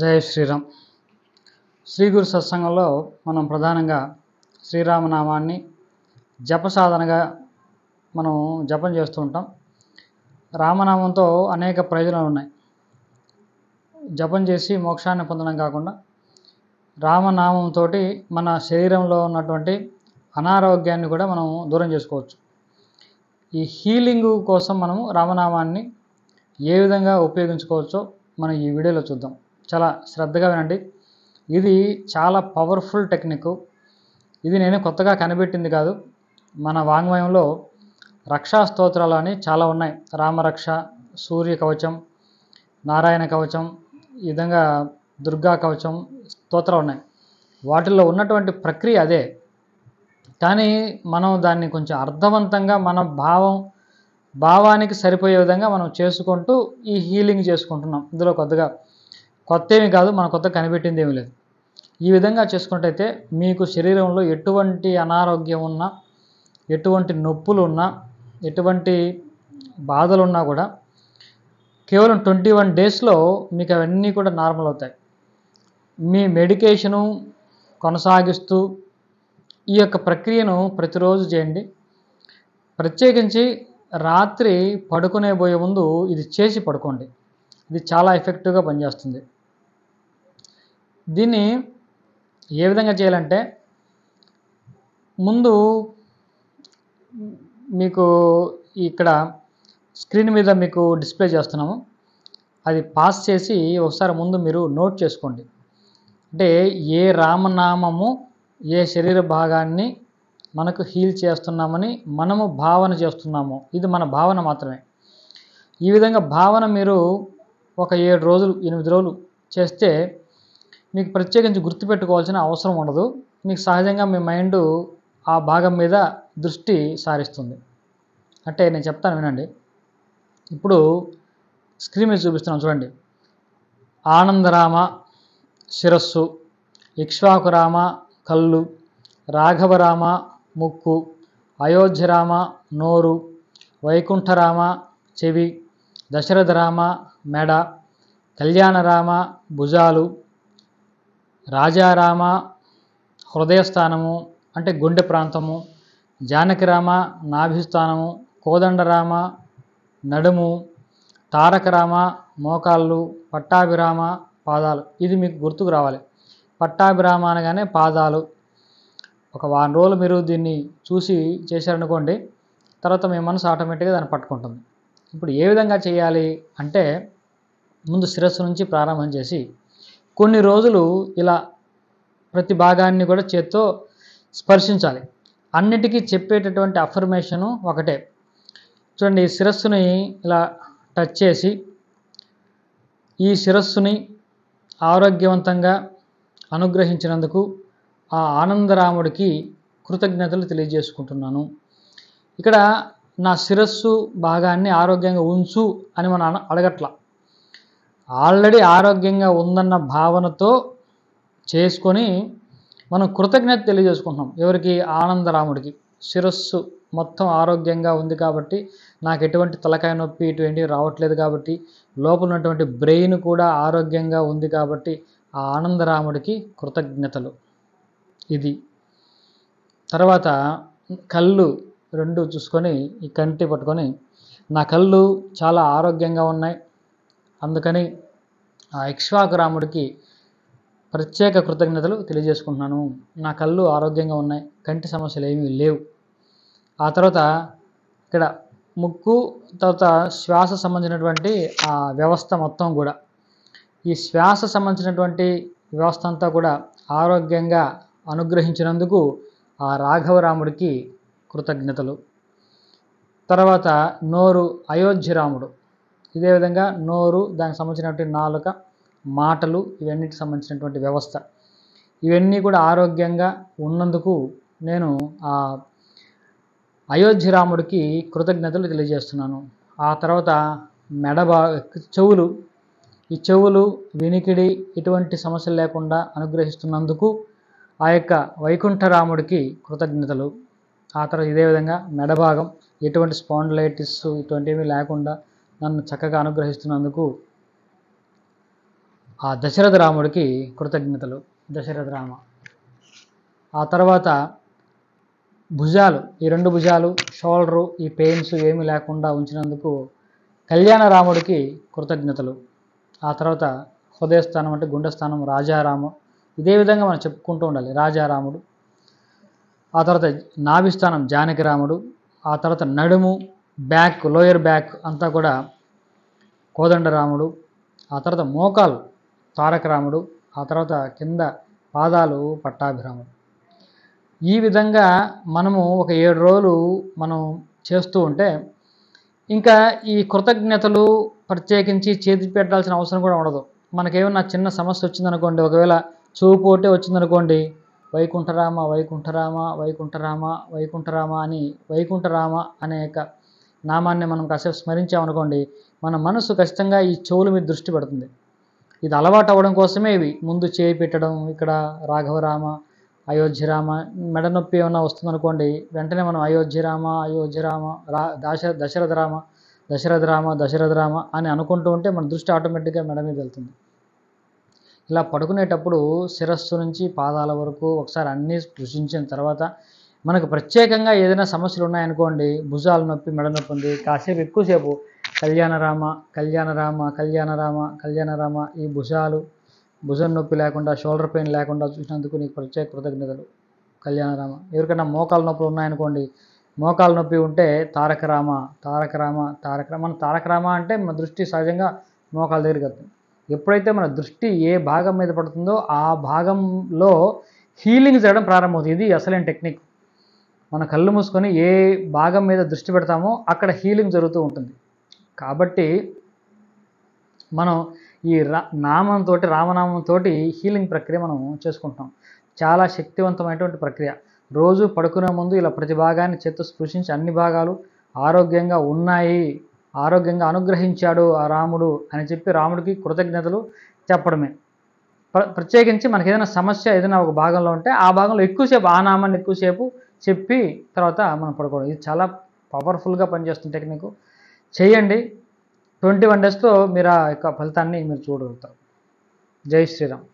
జై శ్రీరామ్. శ్రీ గురు సత్సంగంలో మనం ప్రధానంగా శ్రీరామనామాన్ని జప సాధనగా మనం జపం చేస్తూ ఉంటాం. రామనామంతో అనేక ప్రయోజనాలు ఉన్నాయి. జపం చేసి మోక్షాన్ని పొందడం కాకుండా రామనామంతో మన శరీరంలో ఉన్నటువంటి అనారోగ్యాన్ని కూడా మనం దూరం చేసుకోవచ్చు. ఈ హీలింగ్ కోసం మనము రామనామాన్ని ఏ విధంగా ఉపయోగించుకోవచ్చో మనం ఈ వీడియోలో చూద్దాం. చాలా శ్రద్ధగా వినండి. ఇది చాలా పవర్ఫుల్ టెక్నిక్. ఇది నేను కొత్తగా కనిపెట్టింది కాదు. మన వాంగ్మయంలో రక్షా స్తోత్రాలు అని చాలా ఉన్నాయి. రామరక్ష, సూర్య కవచం, నారాయణ కవచం, ఈ విధంగా దుర్గా కవచం స్తోత్రాలు ఉన్నాయి. వాటిల్లో ఉన్నటువంటి ప్రక్రియ అదే. కానీ మనం దాన్ని కొంచెం అర్థవంతంగా మన భావానికి సరిపోయే విధంగా మనం చేసుకుంటూ ఈ హీలింగ్ చేసుకుంటున్నాం. ఇందులో కొత్త ఏమీ కాదు, మనం కొత్త కనిపెట్టింది ఏమీ లేదు. ఈ విధంగా చేసుకుంటైతే మీకు శరీరంలో ఎటువంటి అనారోగ్యం ఉన్నా, ఎటువంటి నొప్పులు ఉన్నా, ఎటువంటి బాధలు ఉన్నా కూడా కేవలం 21 డేస్లో మీకు అవన్నీ కూడా నార్మల్ అవుతాయి. మీ మెడికేషను కొనసాగిస్తూ ఈ యొక్క ప్రక్రియను ప్రతిరోజు చేయండి. ప్రత్యేకించి రాత్రి పడుకునే పోయే ముందు ఇది చేసి పడుకోండి. ఇది చాలా ఎఫెక్టివ్గా పనిచేస్తుంది. దీన్ని ఏ విధంగా చేయాలంటే, ముందు మీకు ఇక్కడ స్క్రీన్ మీద మీకు డిస్ప్లే చేస్తున్నాము, అది పాస్ చేసి ఒకసారి ముందు మీరు నోట్ చేసుకోండి. అంటే ఏ రామనామము ఏ శరీర భాగాన్ని మనకు హీల్ చేస్తున్నామని మనము భావన చేస్తున్నామో, ఇది మన భావన మాత్రమే. ఈ విధంగా భావన మీరు ఒక 7 రోజులు 8 రోజులు చేస్తే మీకు ప్రత్యేకించి గుర్తుపెట్టుకోవాల్సిన అవసరం ఉండదు. మీకు సహజంగా మీ మైండ్ ఆ భాగం మీద దృష్టి సారిస్తుంది. అంటే నేను చెప్తాను వినండి. ఇప్పుడు స్క్రీన్ మీద చూపిస్తున్నాను చూడండి. ఆనందరామ శిరస్సు, ఇక్ష్వాకురామ కళ్ళు, రాఘవరామ ముక్కు, అయోధ్యరామ నోరు, వైకుంఠరామ చెవి, దశరథరామ మెడ, కళ్యాణరామ భుజాలు, రాజారామ హృదయస్థానము అంటే గుండె ప్రాంతము, జానకిరామ నాభిస్థానము, కోదండరామ నడుము, తారకరామ మోకాళ్ళు, పట్టాభిరామ పాదాలు. ఇది మీకు గుర్తుకు రావాలి. పట్టాభిరామ అనగానే పాదాలు. ఒక వారం రోజులు మీరు దీన్ని చూసి చేశారనుకోండి, తర్వాత మీ మనసు ఆటోమేటిక్గా దాన్ని పట్టుకుంటుంది. ఇప్పుడు ఏ విధంగా చేయాలి అంటే, ముందు శిరస్సు నుంచి ప్రారంభం చేసి కొన్ని రోజులు ఇలా ప్రతి భాగాన్ని కూడా చేత్తో స్పర్శించాలి. అన్నిటికీ చెప్పేటటువంటి అఫర్మేషను ఒకటే. చూడండి, ఈ శిరస్సుని ఇలా టచ్ చేసి ఈ శిరస్సుని ఆరోగ్యవంతంగా అనుగ్రహించినందుకు ఆ ఆనందరాముడికి కృతజ్ఞతలు తెలియజేసుకుంటున్నాను. ఇక్కడ నా శిరస్సు భాగాన్ని ఆరోగ్యంగా ఉంచు అని మనం అడగట్లా. ఆల్రెడీ ఆరోగ్యంగా ఉందన్న భావనతో చేసుకొని మనం కృతజ్ఞత తెలియజేసుకుంటున్నాం. ఎవరికి? ఆనందరాముడికి. శిరస్సు మొత్తం ఆరోగ్యంగా ఉంది కాబట్టి, నాకు ఎటువంటి తలకాయ నొప్పి ఇటువంటివి రావట్లేదు కాబట్టి, లోపల ఉన్నటువంటి బ్రెయిన్ కూడా ఆరోగ్యంగా ఉంది కాబట్టి ఆ ఆనందరాముడికి కృతజ్ఞతలు. ఇది తర్వాత కళ్ళు రెండు చూసుకొని ఈ కంటి పట్టుకొని, నా కళ్ళు చాలా ఆరోగ్యంగా ఉన్నాయి, అందుకని ఆ ఇక్ష్వాకురాముడికి ప్రత్యేక కృతజ్ఞతలు తెలియజేసుకుంటున్నాను. నా కళ్ళు ఆరోగ్యంగా ఉన్నాయి, కంటి సమస్యలు ఏమీ లేవు. ఆ తర్వాత ఇక్కడ ముక్కు, తర్వాత శ్వాస సంబంధించినటువంటి ఆ వ్యవస్థ మొత్తం కూడా, ఈ శ్వాస సంబంధించినటువంటి వ్యవస్థ అంతా కూడా ఆరోగ్యంగా అనుగ్రహించినందుకు ఆ రాఘవరాముడికి కృతజ్ఞతలు. తర్వాత నోరు, అయోధ్యరాముడు. ఇదే విధంగా నోరు, దానికి సంబంధించినటువంటి నాలుక, మాటలు, ఇవన్నిటికి సంబంధించినటువంటి వ్యవస్థ, ఇవన్నీ కూడా ఆరోగ్యంగా ఉన్నందుకు నేను ఆ అయోధ్యరాముడికి కృతజ్ఞతలు తెలియజేస్తున్నాను. ఆ తర్వాత చెవులు, ఈ చెవులు, వినికిడి, ఎటువంటి సమస్యలు లేకుండా అనుగ్రహిస్తున్నందుకు ఆ యొక్క వైకుంఠరాముడికి కృతజ్ఞతలు. ఆ తర్వాత ఇదే విధంగా మెడభాగం, ఎటువంటి స్పాండిలైటిస్ ఇటువంటివి లేకుండా నన్ను చక్కగా అనుగ్రహిస్తున్నందుకు ఆ దశరథ రాముడికి కృతజ్ఞతలు. దశరథ రామ. ఆ తర్వాత భుజాలు, ఈ 2 భుజాలు, షోల్డరు, ఈ పెయిన్స్ ఏమీ లేకుండా ఉంచినందుకు కళ్యాణ రాముడికి కృతజ్ఞతలు. ఆ తర్వాత హృదయస్థానం అంటే గుండె స్థానం రాజారాము. ఇదే విధంగా మనం చెప్పుకుంటూ ఉండాలి. రాజారాముడు. ఆ తర్వాత నాభిస్థానం జానకిరాముడు. ఆ తర్వాత నడుము, బ్యాక్, లోయర్ బ్యాక్ అంతా కూడా కోదండరాముడు. ఆ తర్వాత మోకాలు తారక రాముడు. ఆ తర్వాత కింద పాదాలు పట్టాభిరాముడు. ఈ విధంగా మనము ఒక 7 రోజులు మనం చేస్తూ ఉంటే ఇంకా ఈ కృతజ్ఞతలు ప్రత్యేకించి చేతి పెట్టాల్సిన అవసరం కూడా ఉండదు. మనకేమన్నా చిన్న సమస్య వచ్చిందనుకోండి, ఒకవేళ చూపుపోటే వచ్చిందనుకోండి, వైకుంఠరామ వైకుంఠరామ వైకుంఠరామ వైకుంఠరామ అని వైకుంఠరామ అనే యొక్క నామాన్ని మనం కాసేపు స్మరించామనుకోండి, మన మనసు ఖచ్చితంగా ఈ చెవుల మీద దృష్టి పెడుతుంది. ఇది అలవాటు అవ్వడం కోసమే ఇవి. ముందు చేయి పెట్టడం, ఇక్కడ రాఘవరామ, అయోధ్యరామ, మెడ నొప్పి ఏమన్నా వస్తుందనుకోండి, వెంటనే మనం అయోధ్యరామ అయోధ్యరామ దశరథరామ దశరథరామ దశరథరామ అని అనుకుంటూ ఉంటే మన దృష్టి ఆటోమేటిక్గా మెడ మీద వెళ్తుంది. ఇలా పడుకునేటప్పుడు శిరస్సు నుంచి పాదాల వరకు ఒకసారి అన్నీ స్పృశించిన తర్వాత మనకు ప్రత్యేకంగా ఏదైనా సమస్యలు ఉన్నాయనుకోండి, భుజాల నొప్పి, మెడ నొప్పి ఉంది, కాసేపు ఎక్కువసేపు కళ్యాణరామ కళ్యాణరామ కళ్యాణరామ కళ్యాణరామ ఈ భుజం నొప్పి లేకుండా, షోల్డర్ పెయిన్ లేకుండా చూసినందుకు నీకు ప్రత్యేక కృతజ్ఞతలు కళ్యాణరామ. ఎవరికైనా మోకాలు నొప్పులు ఉన్నాయనుకోండి, మోకాలు నొప్పి ఉంటే తారకరామ తారకరామ తారకరామ. మన తారకరామ అంటే మన దృష్టి సహజంగా మోకాల దగ్గరికి వెళ్తుంది. ఎప్పుడైతే మన దృష్టి ఏ భాగం మీద పడుతుందో ఆ భాగంలో హీలింగ్ జరగడం ప్రారంభమవుతుంది. ఇది అసలైన టెక్నిక్. మన కళ్ళు మూసుకొని ఏ భాగం మీద దృష్టి పెడతామో అక్కడ హీలింగ్ జరుగుతూ ఉంటుంది. కాబట్టి మనం ఈ రామనామంతో హీలింగ్ ప్రక్రియ మనం చేసుకుంటాం. చాలా శక్తివంతమైనటువంటి ప్రక్రియ. రోజు పడుకునే ముందు ఇలా ప్రతి భాగాన్ని చేత్తో స్పృశించి అన్ని భాగాలు ఆరోగ్యంగా ఉన్నాయి, ఆరోగ్యంగా అనుగ్రహించాడు ఆ రాముడు అని చెప్పి రాముడికి కృతజ్ఞతలు చెప్పడమే. ప్రత్యేకించి మనకి ఏదైనా సమస్య ఏదైనా ఒక భాగంలో ఉంటే ఆ భాగంలో ఎక్కువసేపు ఆ నామాన్ని ఎక్కువసేపు చెప్పి తర్వాత మనం పడుకోవడం. ఇది చాలా పవర్ఫుల్గా పనిచేస్తున్న టెక్నిక్. చేయండి. 21 డేస్లో మీరు ఆ యొక్క ఫలితాన్ని మీరు చూడగలుగుతారు. జై శ్రీరామ్.